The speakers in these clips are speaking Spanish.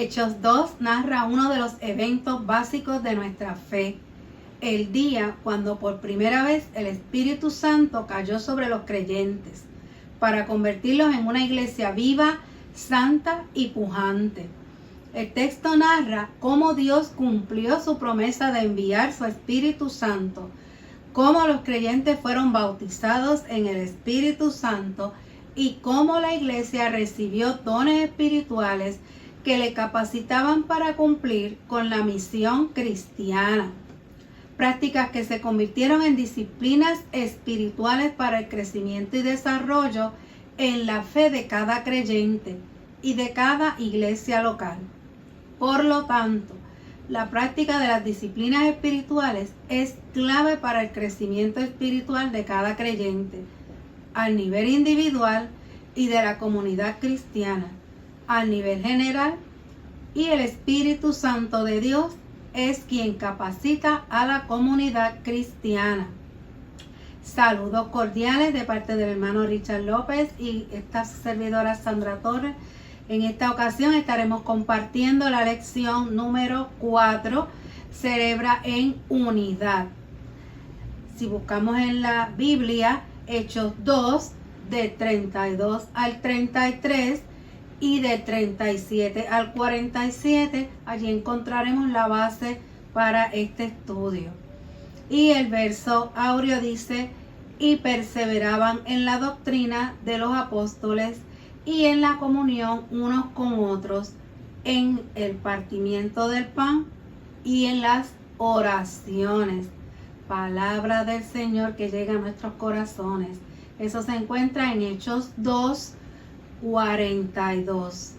Hechos 2 narra uno de los eventos básicos de nuestra fe, el día cuando por primera vez el Espíritu Santo cayó sobre los creyentes para convertirlos en una iglesia viva, santa y pujante. El texto narra cómo Dios cumplió su promesa de enviar su Espíritu Santo, cómo los creyentes fueron bautizados en el Espíritu Santo y cómo la iglesia recibió dones espirituales que le capacitaban para cumplir con la misión cristiana. Prácticas que se convirtieron en disciplinas espirituales para el crecimiento y desarrollo en la fe de cada creyente y de cada iglesia local. Por lo tanto, la práctica de las disciplinas espirituales es clave para el crecimiento espiritual de cada creyente, al nivel individual y de la comunidad cristiana, al nivel general, y el Espíritu Santo de Dios es quien capacita a la comunidad cristiana. Saludos cordiales de parte del hermano Richard López y esta servidora Sandra Torres. En esta ocasión estaremos compartiendo la lección número 4, Celebra en unidad. Si buscamos en la Biblia, Hechos 2, del 32 al 33 y del 37 al 47, allí encontraremos la base para este estudio. Y el verso áureo dice: y perseveraban en la doctrina de los apóstoles y en la comunión unos con otros, en el partimiento del pan y en las oraciones. Palabra del Señor que llega a nuestros corazones. Eso se encuentra en Hechos 2, 42.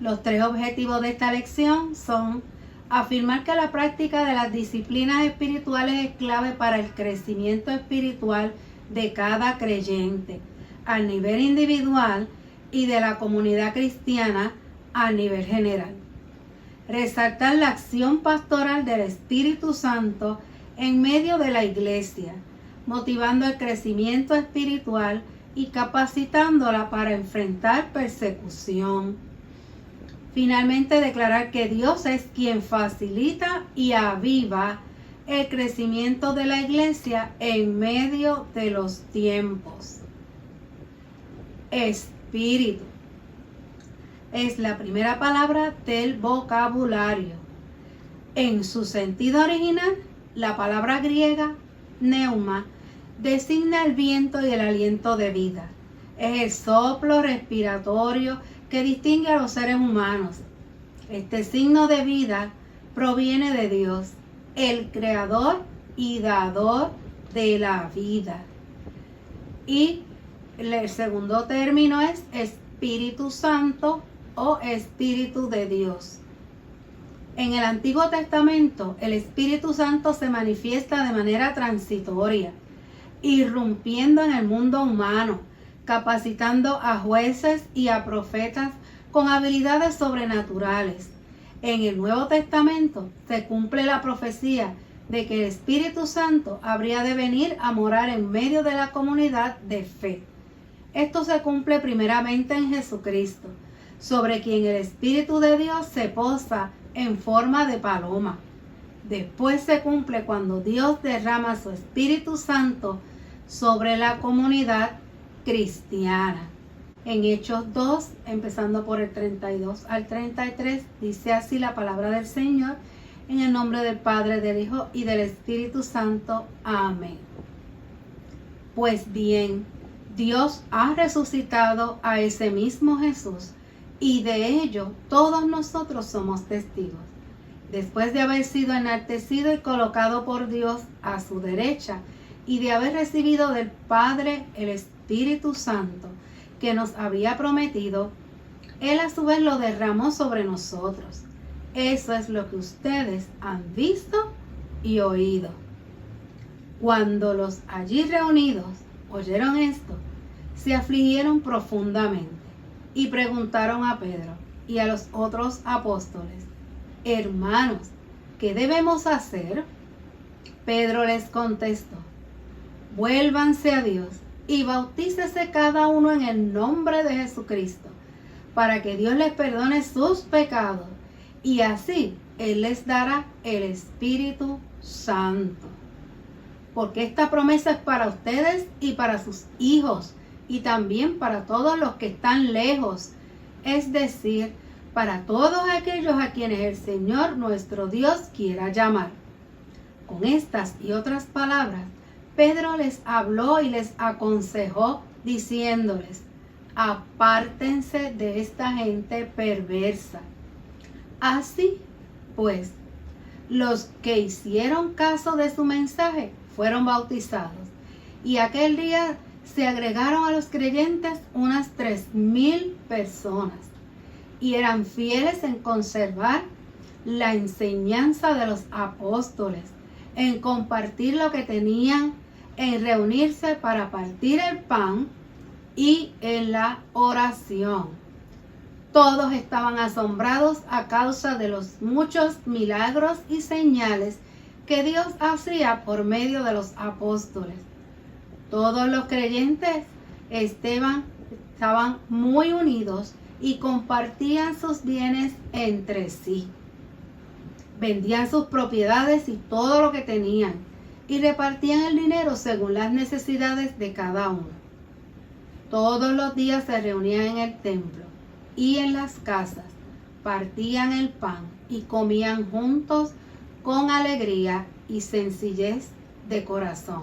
Los tres objetivos de esta lección son afirmar que la práctica de las disciplinas espirituales es clave para el crecimiento espiritual de cada creyente, al nivel individual y de la comunidad cristiana a nivel general. Resaltar la acción pastoral del Espíritu Santo en medio de la iglesia, motivando el crecimiento espiritual y capacitándola para enfrentar persecución. Finalmente, declarar que Dios es quien facilita y aviva el crecimiento de la iglesia en medio de los tiempos. Espíritu es la primera palabra del vocabulario. En su sentido original, la palabra griega pneuma designa el viento y el aliento de vida. Es el soplo respiratorio que distingue a los seres humanos. Este signo de vida proviene de Dios, el creador y dador de la vida. Y el segundo término es Espíritu Santo o Espíritu de Dios. En el Antiguo Testamento, el Espíritu Santo se manifiesta de manera transitoria, irrumpiendo en el mundo humano, capacitando a jueces y a profetas con habilidades sobrenaturales. En el Nuevo Testamento se cumple la profecía de que el Espíritu Santo habría de venir a morar en medio de la comunidad de fe. Esto se cumple primeramente en Jesucristo, sobre quien el Espíritu de Dios se posa en forma de paloma. Después se cumple cuando Dios derrama su Espíritu Santo sobre la comunidad cristiana. En Hechos 2, empezando por el 32 al 33, dice así la palabra del Señor: en el nombre del Padre, del Hijo y del Espíritu Santo. Amén. Pues bien, Dios ha resucitado a ese mismo Jesús, y de ello todos nosotros somos testigos. Después de haber sido enaltecido y colocado por Dios a su derecha, y de haber recibido del Padre el Espíritu Santo que nos había prometido, Él a su vez lo derramó sobre nosotros. Eso es lo que ustedes han visto y oído. Cuando los allí reunidos oyeron esto, se afligieron profundamente y preguntaron a Pedro y a los otros apóstoles: hermanos, ¿qué debemos hacer? Pedro les contestó: vuélvanse a Dios y bautícese cada uno en el nombre de Jesucristo para que Dios les perdone sus pecados y así Él les dará el Espíritu Santo. Porque esta promesa es para ustedes y para sus hijos y también para todos los que están lejos, es decir, para todos aquellos a quienes el Señor nuestro Dios quiera llamar. Con estas y otras palabras, Pedro les habló y les aconsejó diciéndoles: apártense de esta gente perversa. Así pues, los que hicieron caso de su mensaje fueron bautizados, y aquel día se agregaron a los creyentes unas 3,000 personas, y eran fieles en conservar la enseñanza de los apóstoles, en compartir lo que tenían, en reunirse para partir el pan y en la oración. Todos estaban asombrados a causa de los muchos milagros y señales que Dios hacía por medio de los apóstoles. Todos los creyentes estaban muy unidos y compartían sus bienes entre sí. Vendían sus propiedades y todo lo que tenían y repartían el dinero según las necesidades de cada uno. Todos los días se reunían en el templo y en las casas, partían el pan y comían juntos con alegría y sencillez de corazón.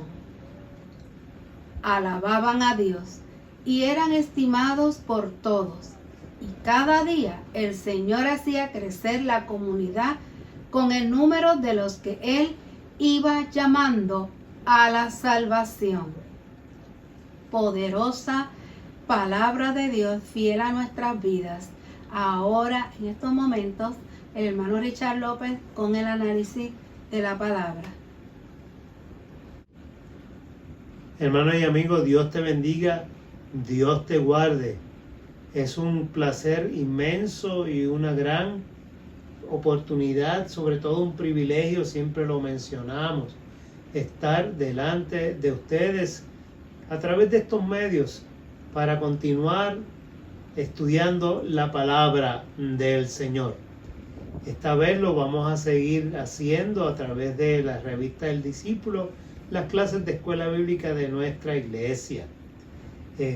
Alababan a Dios y eran estimados por todos. Y cada día el Señor hacía crecer la comunidad con el número de los que Él iba llamando a la salvación. Poderosa palabra de Dios, fiel a nuestras vidas. Ahora, en estos momentos, el hermano Richard López con el análisis de la palabra. Hermanos y amigos, Dios te bendiga, Dios te guarde. Es un placer inmenso y una gran oportunidad, sobre todo un privilegio, siempre lo mencionamos, estar delante de ustedes a través de estos medios para continuar estudiando la palabra del Señor. Esta vez lo vamos a seguir haciendo a través de la revista El Discípulo, las clases de escuela bíblica de nuestra iglesia.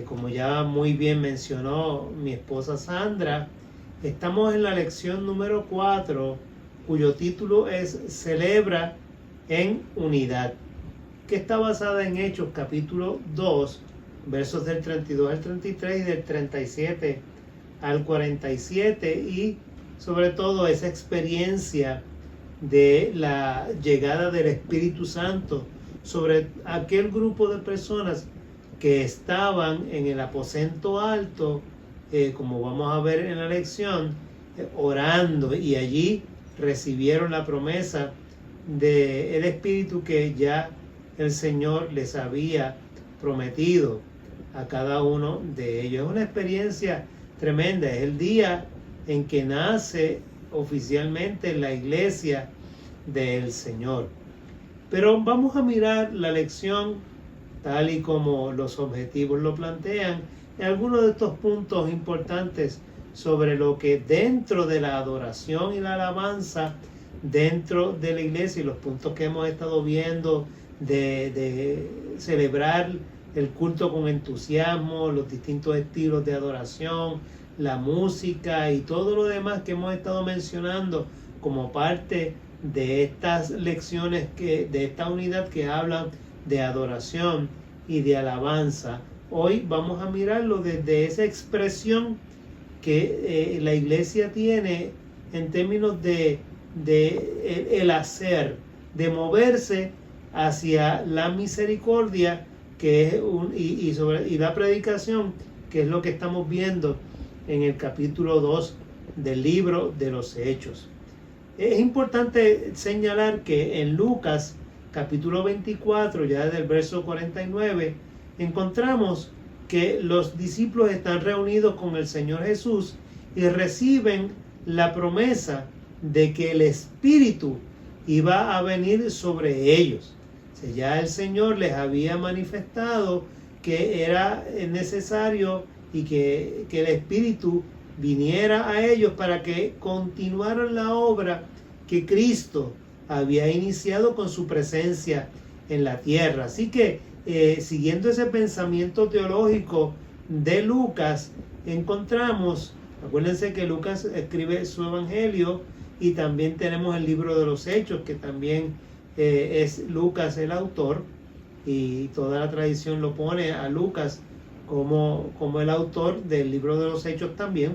Como ya muy bien mencionó mi esposa Sandra, estamos en la lección número 4, cuyo título es Celebra en Unidad, que está basada en Hechos capítulo 2, versos del 32 al 33 y del 37 al 47, y sobre todo esa experiencia de la llegada del Espíritu Santo sobre aquel grupo de personas que estaban en el aposento alto, como vamos a ver en la lección, orando, y allí recibieron la promesa del Espíritu que ya el Señor les había prometido a cada uno de ellos. Es una experiencia tremenda, es el día en que nace oficialmente la iglesia del Señor. Pero vamos a mirar la lección tal y como los objetivos lo plantean, en algunos de estos puntos importantes sobre lo que dentro de la adoración y la alabanza dentro de la iglesia, y los puntos que hemos estado viendo de celebrar el culto con entusiasmo, los distintos estilos de adoración, la música y todo lo demás que hemos estado mencionando como parte de estas lecciones, de esta unidad que hablan de adoración y de alabanza. Hoy vamos a mirarlo desde esa expresión que la iglesia tiene en términos de el hacer, de moverse hacia la misericordia, que es y la predicación, que es lo que estamos viendo en el capítulo 2 del libro de los Hechos. Es importante señalar que en Lucas capítulo 24, ya desde el verso 49, encontramos que los discípulos están reunidos con el Señor Jesús y reciben la promesa de que el Espíritu iba a venir sobre ellos. O sea, ya el Señor les había manifestado que era necesario y que el Espíritu viniera a ellos para que continuaran la obra que Cristo había iniciado con su presencia en la tierra. Así que siguiendo ese pensamiento teológico de Lucas, encontramos, acuérdense que Lucas escribe su evangelio y también tenemos el libro de los Hechos, que también es Lucas el autor, y toda la tradición lo pone a Lucas como el autor del libro de los Hechos también.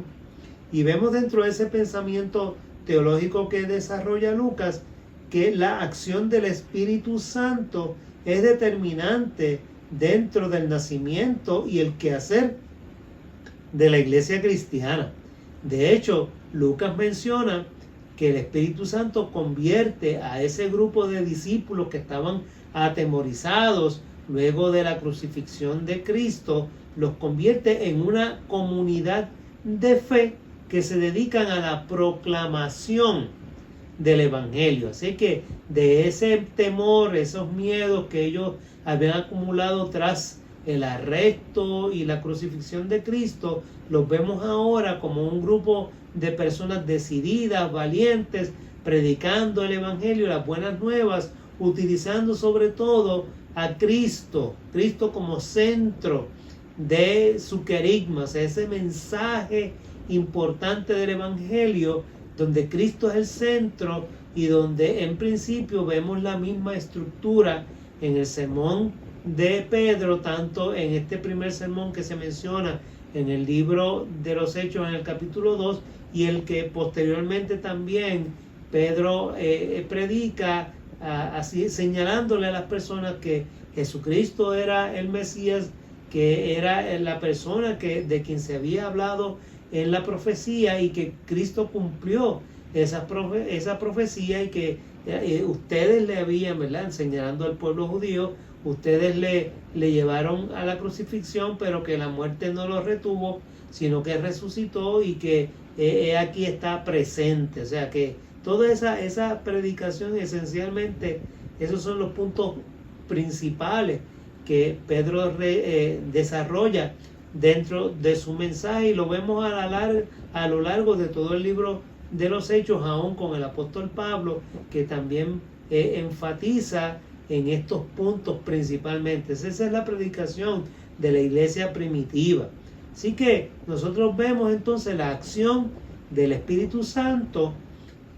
Y vemos dentro de ese pensamiento teológico que desarrolla Lucas que la acción del Espíritu Santo es determinante dentro del nacimiento y el quehacer de la iglesia cristiana. De hecho, Lucas menciona que el Espíritu Santo convierte a ese grupo de discípulos que estaban atemorizados luego de la crucifixión de Cristo, los convierte en una comunidad de fe que se dedican a la proclamación del Evangelio. Así que de ese temor, esos miedos que ellos habían acumulado tras el arresto y la crucifixión de Cristo, los vemos ahora como un grupo de personas decididas, valientes, predicando el Evangelio, las buenas nuevas, utilizando sobre todo a Cristo como centro de su querigma, ese mensaje importante del Evangelio, donde Cristo es el centro y donde en principio vemos la misma estructura en el sermón de Pedro, tanto en este primer sermón que se menciona en el libro de los Hechos en el capítulo 2 y el que posteriormente también Pedro predica, así señalándole a las personas que Jesucristo era el Mesías, que era la persona de quien se había hablado en la profecía y que Cristo cumplió esa profecía y que ustedes le habían, ¿verdad?, señalando al pueblo judío, ustedes le llevaron a la crucifixión, pero que la muerte no lo retuvo, sino que resucitó y que aquí está presente. O sea que toda esa predicación, esencialmente, esos son los puntos principales que Pedro desarrolla dentro de su mensaje, y lo vemos a lo largo de todo el libro de los Hechos, aún con el apóstol Pablo, que también enfatiza en estos puntos principalmente. Esa es la predicación de la iglesia primitiva. Así que nosotros vemos entonces la acción del Espíritu Santo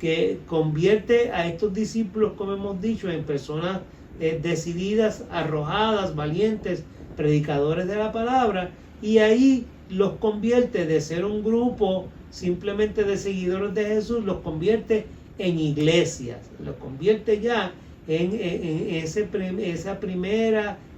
que convierte a estos discípulos, como hemos dicho, en personas decididas, arrojadas, valientes, predicadores de la palabra, y ahí los convierte de ser un grupo simplemente de seguidores de Jesús, los convierte en iglesias, los convierte ya en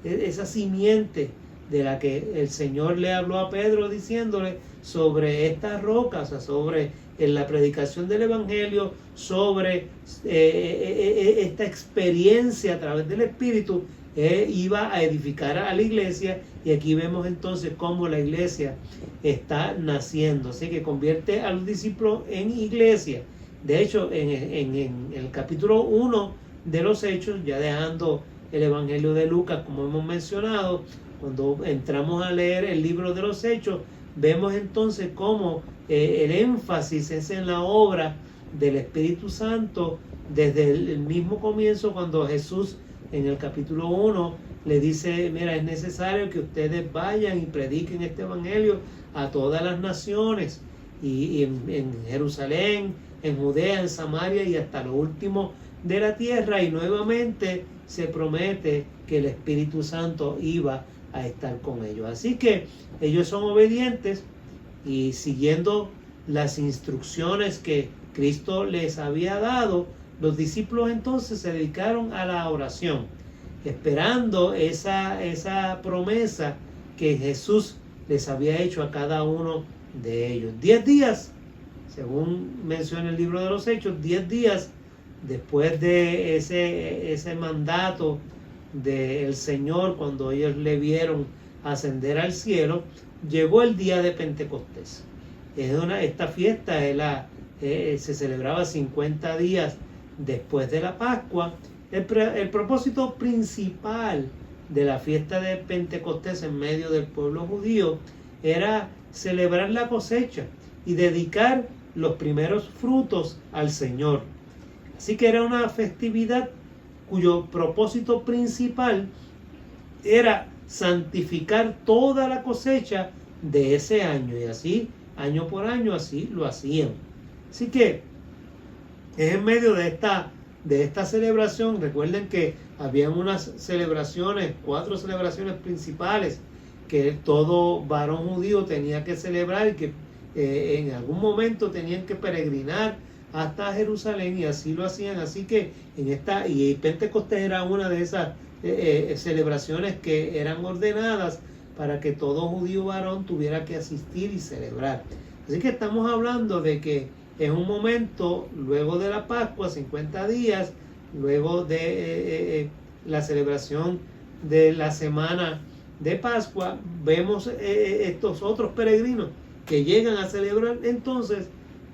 esa simiente de la que el Señor le habló a Pedro diciéndole sobre estas rocas, o sea, sobre la predicación del Evangelio, sobre esta experiencia a través del Espíritu, iba a edificar a la iglesia. Y aquí vemos entonces cómo la iglesia está naciendo. Así que convierte a los discípulos en iglesia. De hecho, en el capítulo 1 de los Hechos, ya dejando el Evangelio de Lucas, como hemos mencionado, cuando entramos a leer el libro de los Hechos, vemos entonces cómo el énfasis es en la obra del Espíritu Santo desde el mismo comienzo, cuando Jesús en el capítulo 1 le dice: mira, es necesario que ustedes vayan y prediquen este evangelio a todas las naciones, y en Jerusalén, en Judea, en Samaria y hasta lo último de la tierra. Y nuevamente se promete que el Espíritu Santo iba a estar con ellos. Así que ellos son obedientes y siguiendo las instrucciones que Cristo les había dado, los discípulos entonces se dedicaron a la oración, esperando esa promesa que Jesús les había hecho a cada uno de ellos. 10 días, según menciona el libro de los Hechos, 10 días después de ese mandato del Señor, cuando ellos le vieron ascender al cielo, llegó el día de Pentecostés. Esta fiesta se celebraba 50 días después de la Pascua. El propósito principal de la fiesta de Pentecostés en medio del pueblo judío era celebrar la cosecha y dedicar los primeros frutos al Señor. Así que era una festividad cuyo propósito principal era santificar toda la cosecha de ese año, y así año por año así lo hacían. Así que es en medio de esta celebración. Recuerden que habían unas celebraciones, 4 celebraciones principales que todo varón judío tenía que celebrar, y que en algún momento tenían que peregrinar hasta Jerusalén, y así lo hacían. Así que y Pentecostés era una de esas celebraciones que eran ordenadas para que todo judío varón tuviera que asistir y celebrar. Así que estamos hablando de que en un momento, luego de la Pascua, 50 días, luego de la celebración de la semana de Pascua, vemos estos otros peregrinos que llegan a celebrar entonces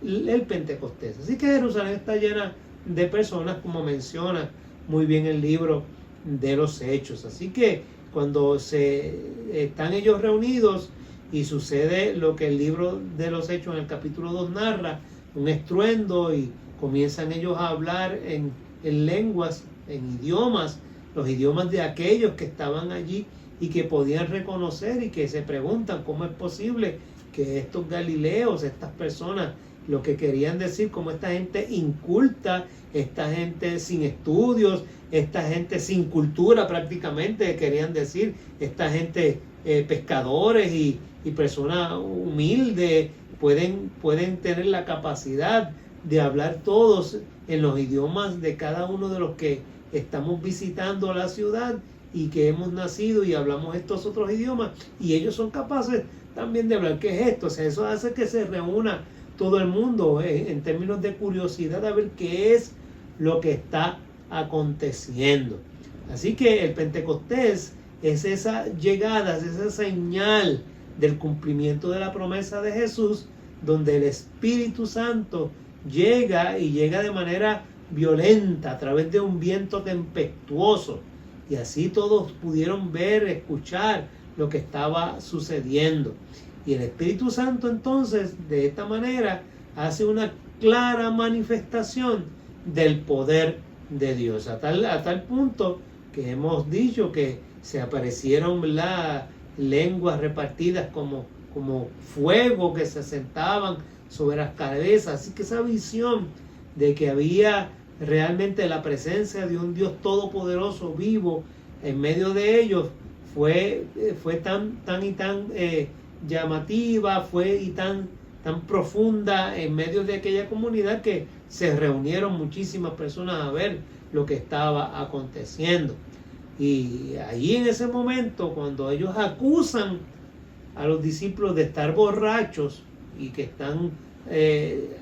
el Pentecostés. Así que Jerusalén está llena de personas, como menciona muy bien el libro de los Hechos. Así que cuando están ellos reunidos y sucede lo que el libro de los Hechos en el capítulo 2 narra, un estruendo, y comienzan ellos a hablar en lenguas, en idiomas, los idiomas de aquellos que estaban allí y que podían reconocer, y que se preguntan cómo es posible que estos galileos, estas personas, lo que querían decir, como esta gente inculta, esta gente sin estudios, esta gente sin cultura prácticamente, querían decir, esta gente pescadores y personas humildes, pueden tener la capacidad de hablar todos en los idiomas de cada uno de los que estamos visitando la ciudad y que hemos nacido y hablamos estos otros idiomas, y ellos son capaces también de hablar. ¿Qué es esto? O sea, eso hace que se reúna todo el mundo en términos de curiosidad a ver qué es lo que está aconteciendo. Así que el Pentecostés es esa llegada, es esa señal del cumplimiento de la promesa de Jesús, donde el Espíritu Santo llega, y llega de manera violenta a través de un viento tempestuoso, y así todos pudieron ver, escuchar lo que estaba sucediendo. Y el Espíritu Santo entonces de esta manera hace una clara manifestación del poder de Dios, a tal punto que hemos dicho que se aparecieron las lenguas repartidas como fuego que se asentaban sobre las cabezas. Así que esa visión de que había realmente la presencia de un Dios todopoderoso vivo en medio de ellos fue tan llamativa, fue tan profunda en medio de aquella comunidad, que se reunieron muchísimas personas a ver lo que estaba aconteciendo. Y ahí en ese momento, cuando ellos acusan a los discípulos de estar borrachos y que están,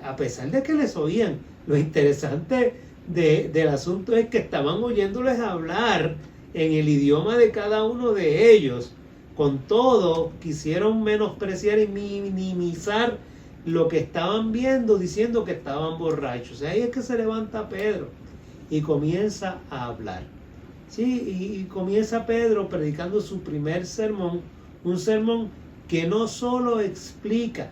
a pesar de que les oían, lo interesante del asunto es que estaban oyéndoles hablar en el idioma de cada uno de ellos. Con todo, quisieron menospreciar y minimizar lo que estaban viendo, diciendo que estaban borrachos. Ahí es que se levanta Pedro y comienza a hablar. Sí, y comienza Pedro predicando su primer sermón, un sermón que no solo explica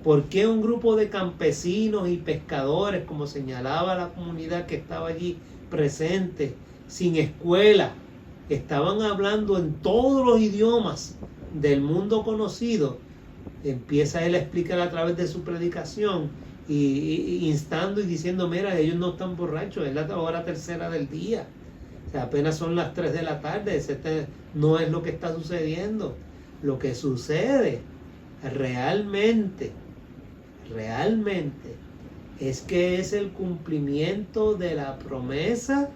por qué un grupo de campesinos y pescadores, como señalaba la comunidad que estaba allí presente, sin escuela, estaban hablando en todos los idiomas del mundo conocido. Empieza él a explicar a través de su predicación, y instando y diciendo: mira, ellos no están borrachos, es la hora tercera del día, o sea, apenas son las 3 de la tarde, no es lo que está sucediendo. Lo que sucede realmente es que es el cumplimiento de la promesa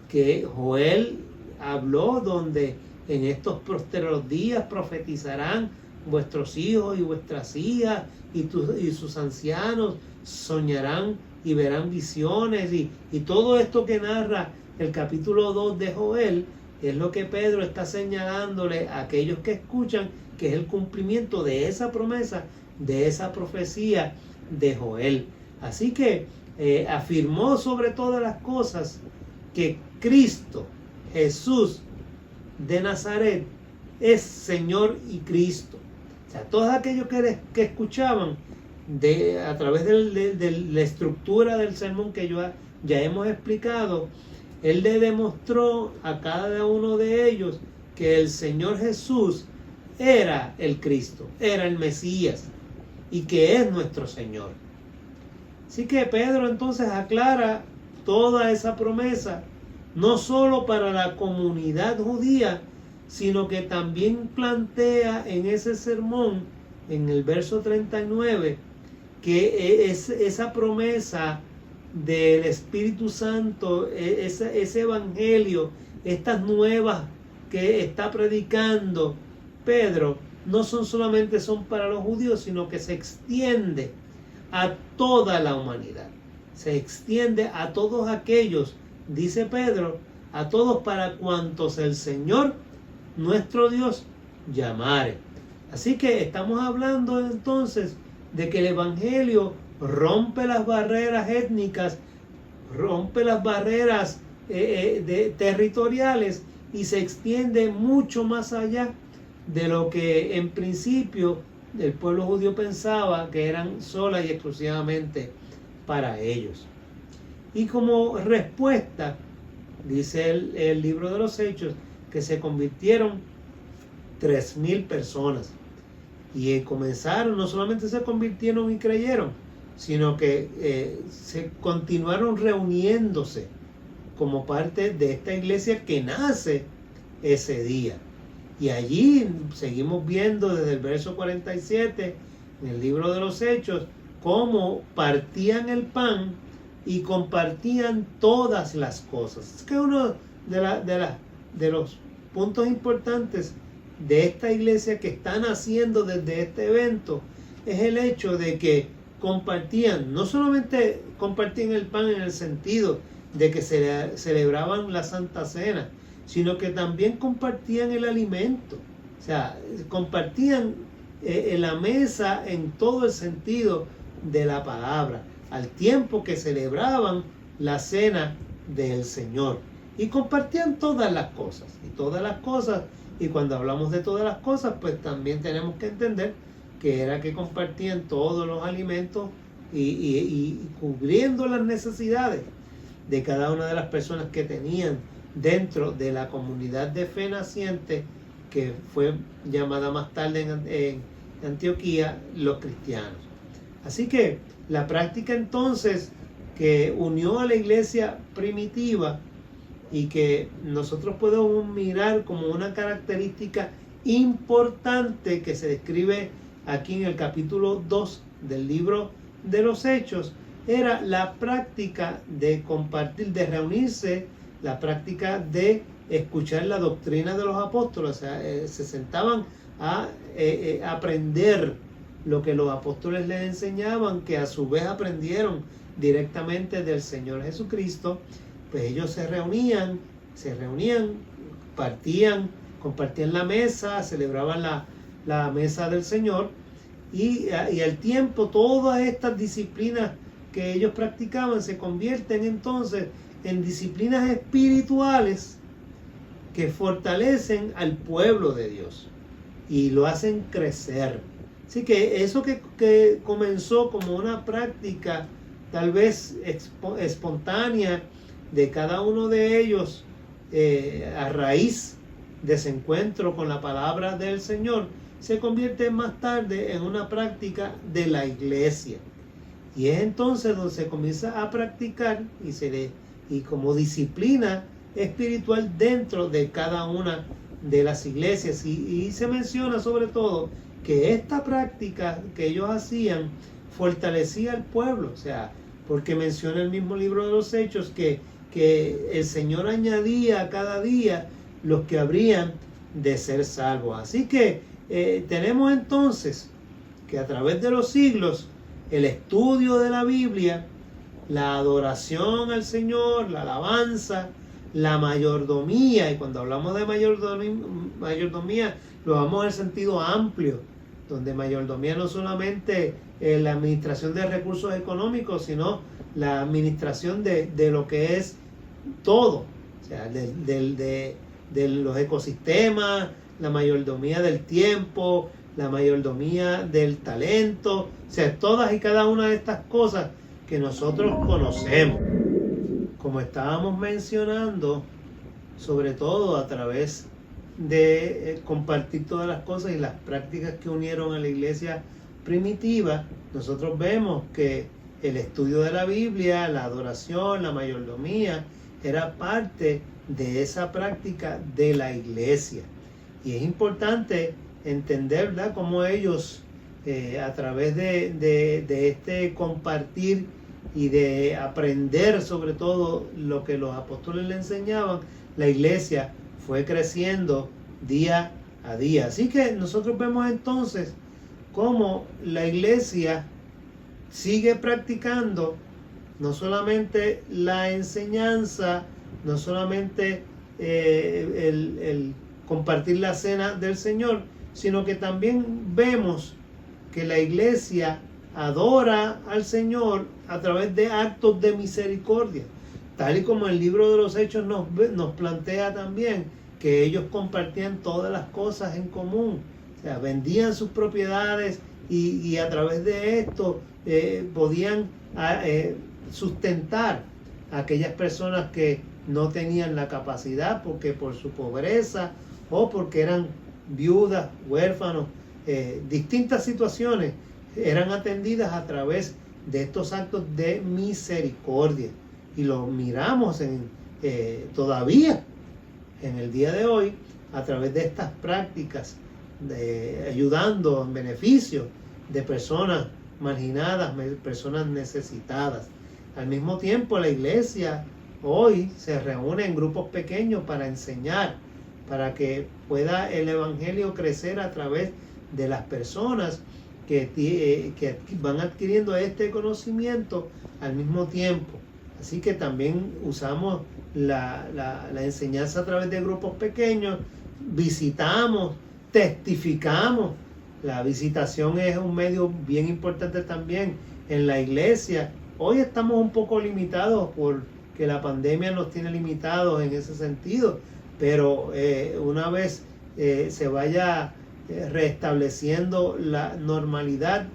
que Joel habló, donde en estos postreros días profetizarán vuestros hijos y vuestras hijas, y sus ancianos soñarán y verán visiones, y todo esto que narra el capítulo 2 de Joel es lo que Pedro está señalándole a aquellos que escuchan, que es el cumplimiento de esa promesa, de esa profecía de Joel. Así que afirmó sobre todas las cosas que Cristo, Jesús de Nazaret, es Señor y Cristo. O sea, todos aquellos que escuchaban a través de la estructura del sermón que ya hemos explicado, él le demostró a cada uno de ellos que el Señor Jesús era el Cristo, era el Mesías y que es nuestro Señor. Así que Pedro entonces aclara toda esa promesa, no solo para la comunidad judía, sino que también plantea en ese sermón, en el verso 39, que esa promesa del Espíritu Santo, ese evangelio, estas nuevas que está predicando Pedro, no solamente son para los judíos, sino que se extiende a toda la humanidad. Se extiende a todos aquellos, dice Pedro, a todos para cuantos el Señor, nuestro Dios, llamare. Así que estamos hablando entonces de que el evangelio rompe las barreras étnicas, rompe las barreras territoriales y se extiende mucho más allá de lo que en principio el pueblo judío pensaba que eran sola y exclusivamente para ellos. Y como respuesta, dice el libro de los Hechos, que se convirtieron 3,000 personas. Y comenzaron, no solamente se convirtieron y creyeron, sino que se continuaron reuniéndose como parte de esta iglesia que nace ese día. Y allí seguimos viendo desde el verso 47 en el libro de los Hechos cómo partían el pan y compartían todas las cosas. Es que uno de los puntos importantes de esta iglesia que están haciendo desde este evento es el hecho de que compartían, no solamente compartían el pan en el sentido de que celebraban la Santa Cena, sino que también compartían el alimento. O sea, compartían la mesa en todo el sentido de la palabra, al tiempo que celebraban la cena del Señor. Y compartían todas las cosas. Y cuando hablamos de todas las cosas, pues también tenemos que entender que era que compartían todos los alimentos y cubriendo las necesidades de cada una de las personas que tenían dentro de la comunidad de fe naciente que fue llamada más tarde en Antioquía los cristianos. Así que la práctica entonces que unió a la iglesia primitiva y que nosotros podemos mirar como una característica importante que se describe aquí en el capítulo 2 del libro de los Hechos, era la práctica de compartir, de reunirse, la práctica de escuchar la doctrina de los apóstoles. O sea, se sentaban a aprender lo que los apóstoles les enseñaban, que a su vez aprendieron directamente del Señor Jesucristo. Pues ellos se reunían, compartían la mesa, celebraban la mesa del Señor y al tiempo todas estas disciplinas que ellos practicaban se convierten entonces en disciplinas espirituales que fortalecen al pueblo de Dios y lo hacen crecer. Así que eso que comenzó como una práctica tal vez espontánea de cada uno de ellos a raíz de ese encuentro con la palabra del Señor, se convierte más tarde en una práctica de la iglesia. Y es entonces donde se comienza a practicar y como disciplina espiritual dentro de cada una de las iglesias. Y se menciona sobre todo que esta práctica que ellos hacían fortalecía al pueblo. O sea, porque menciona el mismo libro de los Hechos que el Señor añadía cada día los que habrían de ser salvos. Así que tenemos entonces que a través de los siglos el estudio de la Biblia, la adoración al Señor, la alabanza, la mayordomía, y cuando hablamos de mayordomía lo vamos en el sentido amplio, donde mayordomía no solamente la administración de recursos económicos, sino la administración de lo que es todo, o sea, de los ecosistemas, la mayordomía del tiempo, la mayordomía del talento, o sea, todas y cada una de estas cosas que nosotros conocemos. Como estábamos mencionando, sobre todo a través de compartir todas las cosas y las prácticas que unieron a la iglesia primitiva, nosotros vemos que el estudio de la Biblia, la adoración, la mayordomía, era parte de esa práctica de la iglesia. Y es importante entender, ¿verdad?, cómo ellos, a través de este compartir y de aprender sobre todo lo que los apóstoles le enseñaban, la iglesia fue creciendo día a día. Así que nosotros vemos entonces cómo la iglesia sigue practicando no solamente la enseñanza, no solamente el compartir la cena del Señor, sino que también vemos que la iglesia adora al Señor a través de actos de misericordia, tal y como el libro de los Hechos nos plantea también, que ellos compartían todas las cosas en común, o sea, vendían sus propiedades y a través de esto podían sustentar a aquellas personas que no tenían la capacidad, porque por su pobreza o porque eran viudas, huérfanos, distintas situaciones eran atendidas a través de estos actos de misericordia. Y lo miramos todavía en el día de hoy a través de estas prácticas, ayudando en beneficio de personas marginadas, personas necesitadas. Al mismo tiempo, la iglesia hoy se reúne en grupos pequeños para enseñar, para que pueda el evangelio crecer a través de las personas que van adquiriendo este conocimiento al mismo tiempo. Así que también usamos la enseñanza a través de grupos pequeños, visitamos, testificamos. La visitación es un medio bien importante también en la iglesia. Hoy estamos un poco limitados porque la pandemia nos tiene limitados en ese sentido, pero una vez se vaya restableciendo la normalidad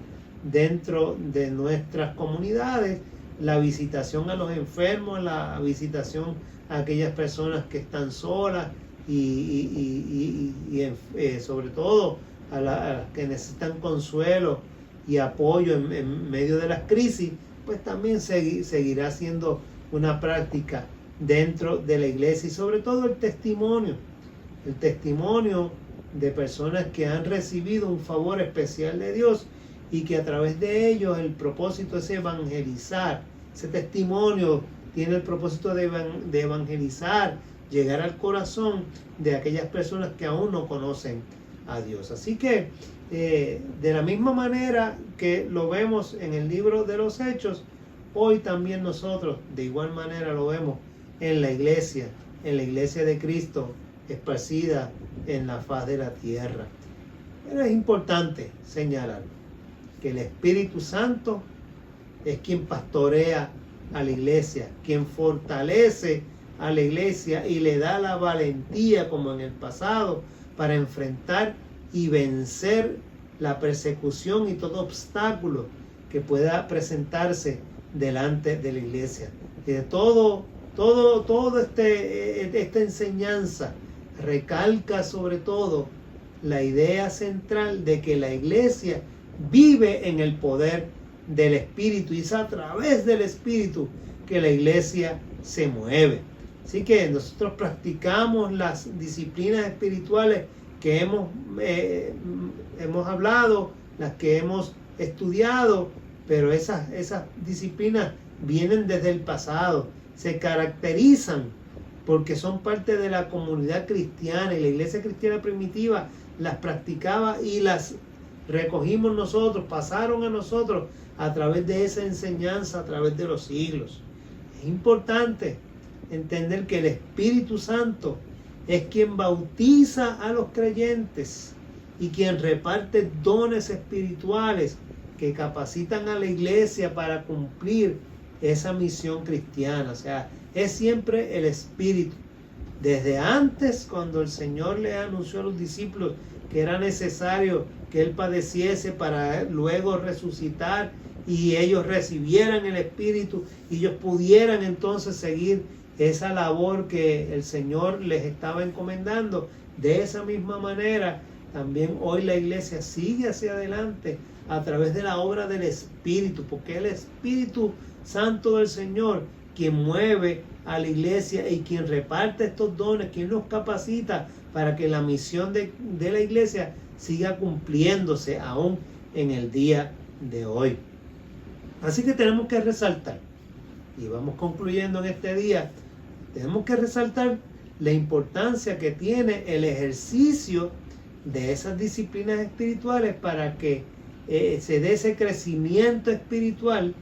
dentro de nuestras comunidades, la visitación a los enfermos, la visitación a aquellas personas que están solas y sobre todo a las que necesitan consuelo y apoyo en medio de las crisis, pues también seguirá siendo una práctica dentro de la iglesia. Y sobre todo el testimonio de personas que han recibido un favor especial de Dios y que a través de ellos el propósito es evangelizar. Ese testimonio tiene el propósito de evangelizar, llegar al corazón de aquellas personas que aún no conocen a Dios. Así que de la misma manera que lo vemos en el libro de los Hechos, hoy también nosotros de igual manera lo vemos en la iglesia de Cristo esparcida en la faz de la tierra. Pero es importante señalar que el Espíritu Santo es quien pastorea a la iglesia, quien fortalece a la iglesia y le da la valentía, como en el pasado, para enfrentar y vencer la persecución y todo obstáculo que pueda presentarse delante de la iglesia. Y de esta enseñanza recalca sobre todo la idea central de que la iglesia vive en el poder del Espíritu, y es a través del Espíritu que la iglesia se mueve. Así que nosotros practicamos las disciplinas espirituales que hemos hablado, las que hemos estudiado, pero esas disciplinas vienen desde el pasado, se caracterizan porque son parte de la comunidad cristiana, y la iglesia cristiana primitiva las practicaba y las recogimos nosotros, pasaron a nosotros a través de esa enseñanza, a través de los siglos. Es importante entender que el Espíritu Santo es quien bautiza a los creyentes y quien reparte dones espirituales que capacitan a la iglesia para cumplir esa misión cristiana. O sea, es siempre el Espíritu. Desde antes, cuando el Señor le anunció a los discípulos que era necesario que Él padeciese para luego resucitar y ellos recibieran el Espíritu y ellos pudieran entonces seguir esa labor que el Señor les estaba encomendando. De esa misma manera, también hoy la iglesia sigue hacia adelante a través de la obra del Espíritu, porque el Espíritu Santo del Señor quien mueve a la iglesia y quien reparte estos dones, quien nos capacita para que la misión de la iglesia siga cumpliéndose aún en el día de hoy. Así que tenemos que resaltar, y vamos concluyendo en este día, tenemos que resaltar la importancia que tiene el ejercicio de esas disciplinas espirituales para que se dé ese crecimiento espiritual,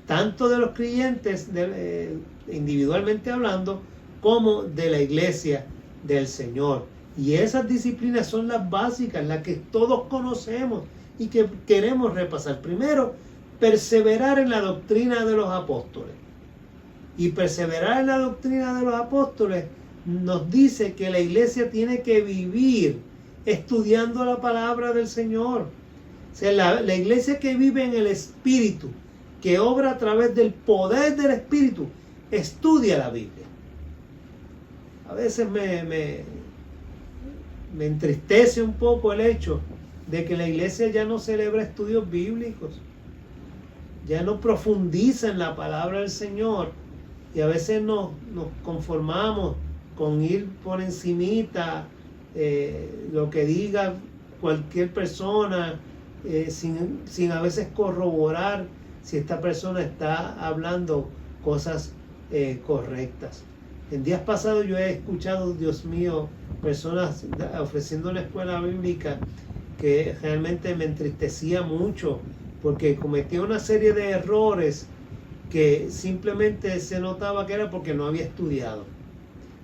tanto de los creyentes, individualmente hablando, como de la iglesia del Señor. Y esas disciplinas son las básicas, las que todos conocemos y que queremos repasar. Primero, perseverar en la doctrina de los apóstoles. Y perseverar en la doctrina de los apóstoles nos dice que la iglesia tiene que vivir estudiando la palabra del Señor. O sea, la iglesia que vive en el Espíritu, que obra a través del poder del Espíritu, estudia la Biblia. A veces me entristece un poco el hecho de que la iglesia ya no celebra estudios bíblicos, ya no profundiza en la palabra del Señor, y a veces nos conformamos con ir por encimita lo que diga cualquier persona, sin a veces corroborar si esta persona está hablando cosas correctas. En días pasados yo he escuchado, Dios mío, personas ofreciendo una escuela bíblica que realmente me entristecía mucho, porque cometía una serie de errores que simplemente se notaba que era porque no había estudiado.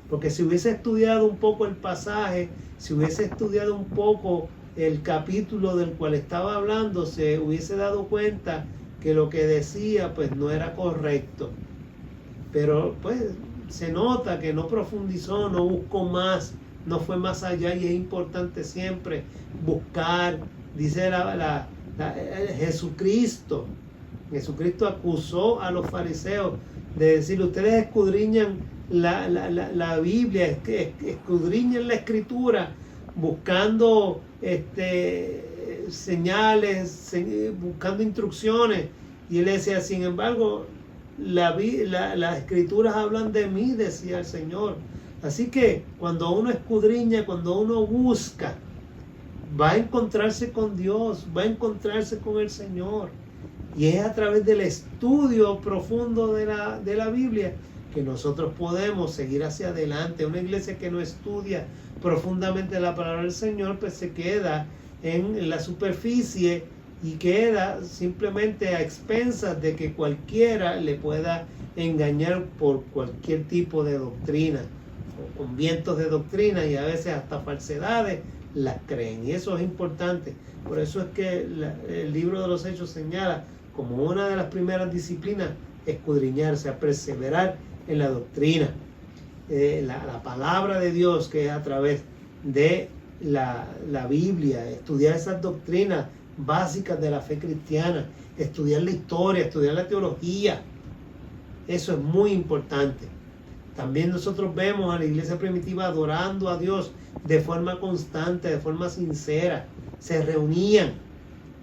Porque si hubiese estudiado un poco el pasaje, si hubiese estudiado un poco el capítulo del cual estaba hablando, se hubiese dado cuenta que lo que decía pues no era correcto. Pero pues se nota que no profundizó, no buscó más, no fue más allá, y es importante siempre buscar. Dice Jesucristo acusó a los fariseos de decir: ustedes escudriñan la Biblia, escudriñan la Escritura buscando señales, buscando instrucciones. Y él decía: sin embargo, las Escrituras hablan de mí, decía el Señor. Así que cuando uno escudriña, cuando uno busca, va a encontrarse con Dios, va a encontrarse con el Señor. Y es a través del estudio profundo de la Biblia que nosotros podemos seguir hacia adelante. Una iglesia que no estudia profundamente la palabra del Señor, pues se queda en la superficie y queda simplemente a expensas de que cualquiera le pueda engañar por cualquier tipo de doctrina, o con vientos de doctrina, y a veces hasta falsedades las creen. Y eso es importante. Por eso es que el libro de los Hechos señala como una de las primeras disciplinas escudriñarse, a perseverar en la doctrina, la palabra de Dios, que es a través de la Biblia, estudiar esas doctrinas básicas de la fe cristiana, estudiar la historia, estudiar la teología. Eso es muy importante. También nosotros vemos a la iglesia primitiva adorando a Dios de forma constante, de forma sincera. Se reunían,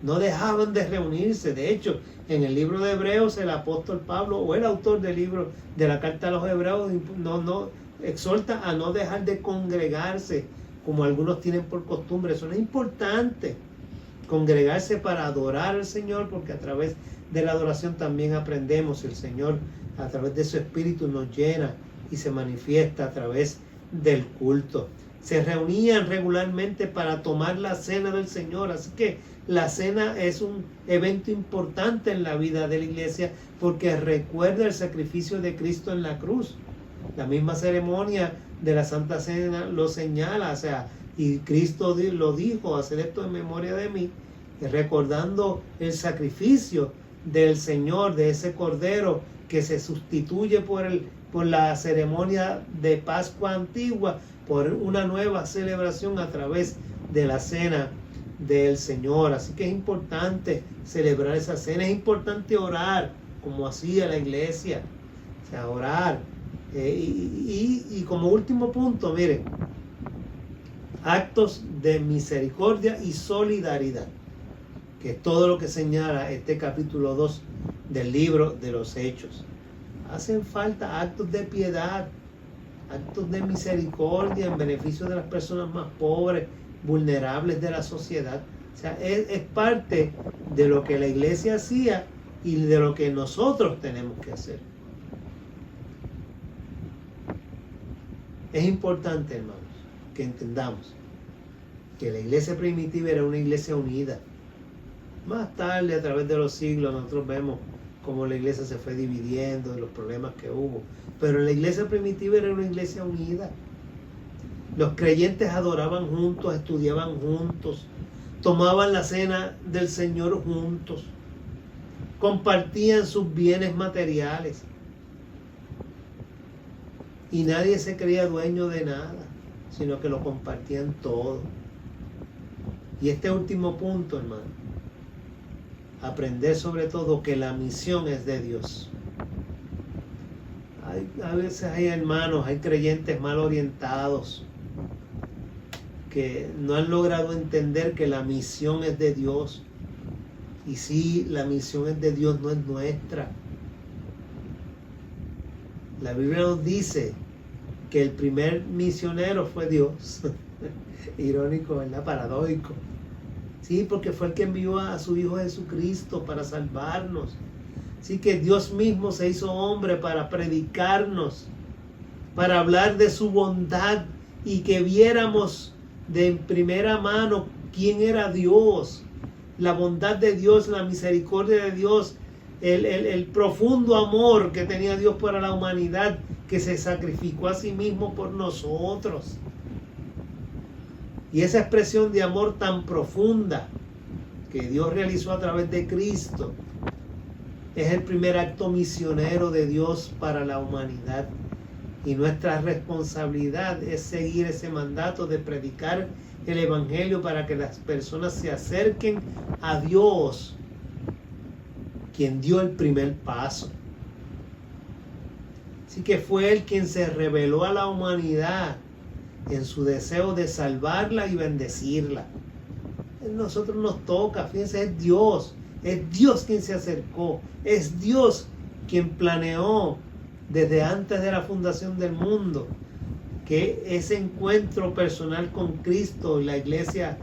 no dejaban de reunirse. De hecho, en el libro de Hebreos, el apóstol Pablo, o el autor del libro de la carta a los Hebreos, no exhorta a no dejar de congregarse como algunos tienen por costumbre. Eso no es importante, congregarse para adorar al Señor, porque a través de la adoración también aprendemos. El Señor, a través de su Espíritu, nos llena y se manifiesta a través del culto. Se reunían regularmente para tomar la cena del Señor. Así que la cena es un evento importante en la vida de la iglesia, porque recuerda el sacrificio de Cristo en la cruz. La misma ceremonia de la Santa Cena lo señala, o sea, y Cristo lo dijo: hacer esto en memoria de mí, recordando el sacrificio del Señor, de ese Cordero que se sustituye por la ceremonia de Pascua antigua, por una nueva celebración a través de la cena del Señor. Así que es importante celebrar esa cena, es importante orar como hacía la iglesia, o sea, orar. Y como último punto, miren, actos de misericordia y solidaridad, que es todo lo que señala este capítulo 2 del libro de los Hechos. Hacen falta actos de piedad, actos de misericordia en beneficio de las personas más pobres, vulnerables de la sociedad. O sea, es parte de lo que la iglesia hacía y de lo que nosotros tenemos que hacer. Es importante, hermanos, que entendamos que la iglesia primitiva era una iglesia unida. Más tarde, a través de los siglos, nosotros vemos cómo la iglesia se fue dividiendo, los problemas que hubo. Pero la iglesia primitiva era una iglesia unida. Los creyentes adoraban juntos, estudiaban juntos, tomaban la cena del Señor juntos, compartían sus bienes materiales. Y nadie se creía dueño de nada, sino que lo compartían todo. Y este último punto, hermano, aprender sobre todo que la misión es de Dios. A veces hay hermanos, hay creyentes mal orientados que no han logrado entender que la misión es de Dios. Y sí, la misión es de Dios, no es nuestra. La Biblia nos dice que el primer misionero fue Dios. Irónico, ¿verdad? Paradójico. Sí, porque fue el que envió a su Hijo Jesucristo para salvarnos. Así que Dios mismo se hizo hombre para predicarnos, para hablar de su bondad y que viéramos de primera mano quién era Dios, la bondad de Dios, la misericordia de Dios, el profundo amor que tenía Dios para la humanidad, que se sacrificó a sí mismo por nosotros. Y esa expresión de amor tan profunda que Dios realizó a través de Cristo es el primer acto misionero de Dios para la humanidad. Y nuestra responsabilidad es seguir ese mandato de predicar el Evangelio para que las personas se acerquen a Dios, quien dio el primer paso. Así que fue Él quien se reveló a la humanidad en su deseo de salvarla y bendecirla. A nosotros nos toca, fíjense, es Dios quien se acercó, es Dios quien planeó desde antes de la fundación del mundo que ese encuentro personal con Cristo y la iglesia,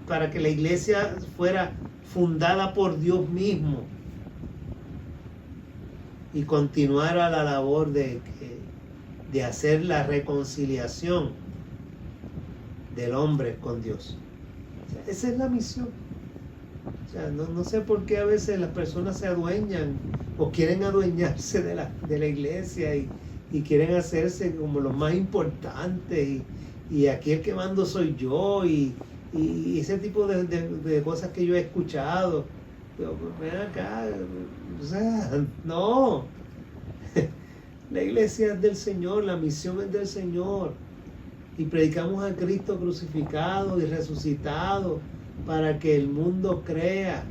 para que la iglesia fuera fundada por Dios mismo y continuara la labor de hacer la reconciliación del hombre con Dios. O sea, esa es la misión. O sea, no sé por qué a veces las personas se adueñan o quieren adueñarse de la iglesia y quieren hacerse como los más importantes y aquí el que mando soy yo y ese tipo de cosas que yo he escuchado. Pero ven acá, o sea, no. La iglesia es del Señor, la misión es del Señor. Y predicamos a Cristo crucificado y resucitado para que el mundo crea.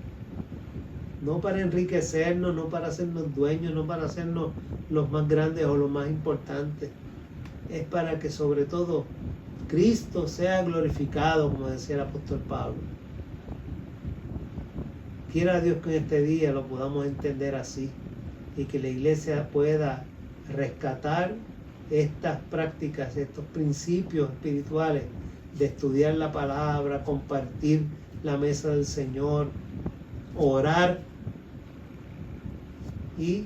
No para enriquecernos, no para hacernos dueños, no para hacernos los más grandes o los más importantes. Es para que sobre todo Cristo sea glorificado, como decía el apóstol Pablo. Quiera Dios que en este día lo podamos entender así y que la iglesia pueda rescatar estas prácticas, estos principios espirituales de estudiar la palabra, compartir la mesa del Señor, orar y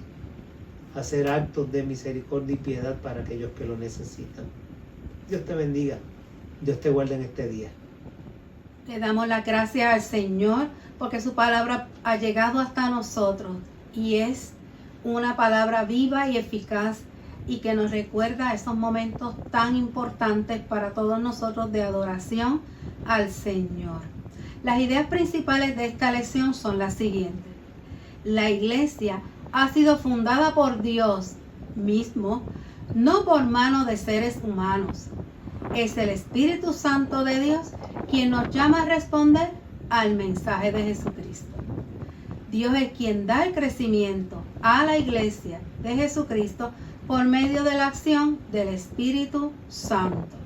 hacer actos de misericordia y piedad para aquellos que lo necesitan. Dios te bendiga, Dios te guarde en este día. Le damos las gracias al Señor porque su palabra ha llegado hasta nosotros y es una palabra viva y eficaz y que nos recuerda esos momentos tan importantes para todos nosotros de adoración al Señor. Las ideas principales de esta lección son las siguientes. La iglesia ha sido fundada por Dios mismo, no por mano de seres humanos. Es el Espíritu Santo de Dios quien nos llama a responder al mensaje de Jesucristo. Dios es quien da el crecimiento a la iglesia de Jesucristo por medio de la acción del Espíritu Santo.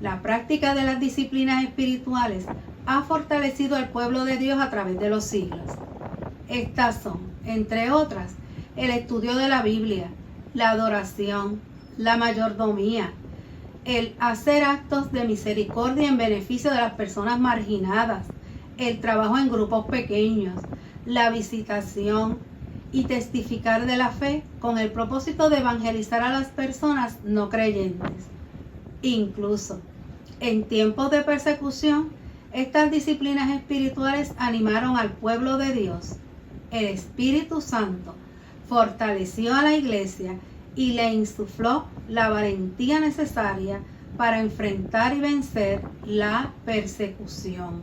La práctica de las disciplinas espirituales ha fortalecido al pueblo de Dios a través de los siglos. Estas son, entre otras, el estudio de la Biblia, la adoración, la mayordomía, el hacer actos de misericordia en beneficio de las personas marginadas, el trabajo en grupos pequeños, la visitación y testificar de la fe con el propósito de evangelizar a las personas no creyentes. Incluso en tiempos de persecución, estas disciplinas espirituales animaron al pueblo de Dios. El Espíritu Santo fortaleció a la iglesia y le insufló la valentía necesaria para enfrentar y vencer la persecución.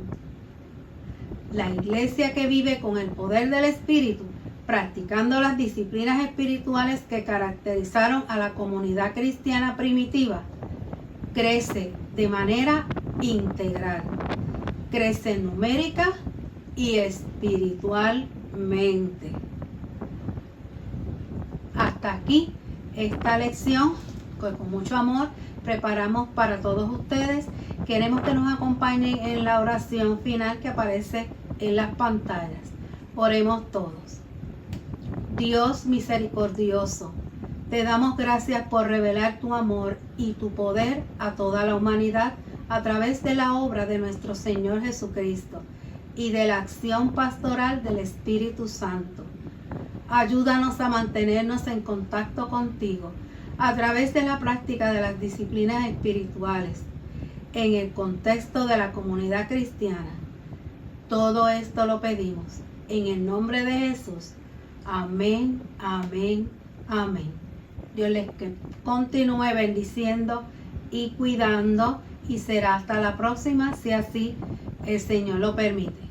La iglesia que vive con el poder del Espíritu, practicando las disciplinas espirituales que caracterizaron a la comunidad cristiana primitiva, crece de manera integral, crece numérica y espiritualmente. Hasta aquí esta lección que con mucho amor preparamos para todos ustedes. Queremos que nos acompañen en la oración final que aparece en las pantallas. Oremos todos. Dios misericordioso, te damos gracias por revelar tu amor y tu poder a toda la humanidad a través de la obra de nuestro Señor Jesucristo y de la acción pastoral del Espíritu Santo. Ayúdanos a mantenernos en contacto contigo a través de la práctica de las disciplinas espirituales en el contexto de la comunidad cristiana. Todo esto lo pedimos en el nombre de Jesús. Amén, amén, amén. Dios les continúe bendiciendo y cuidando, y será hasta la próxima si así el Señor lo permite.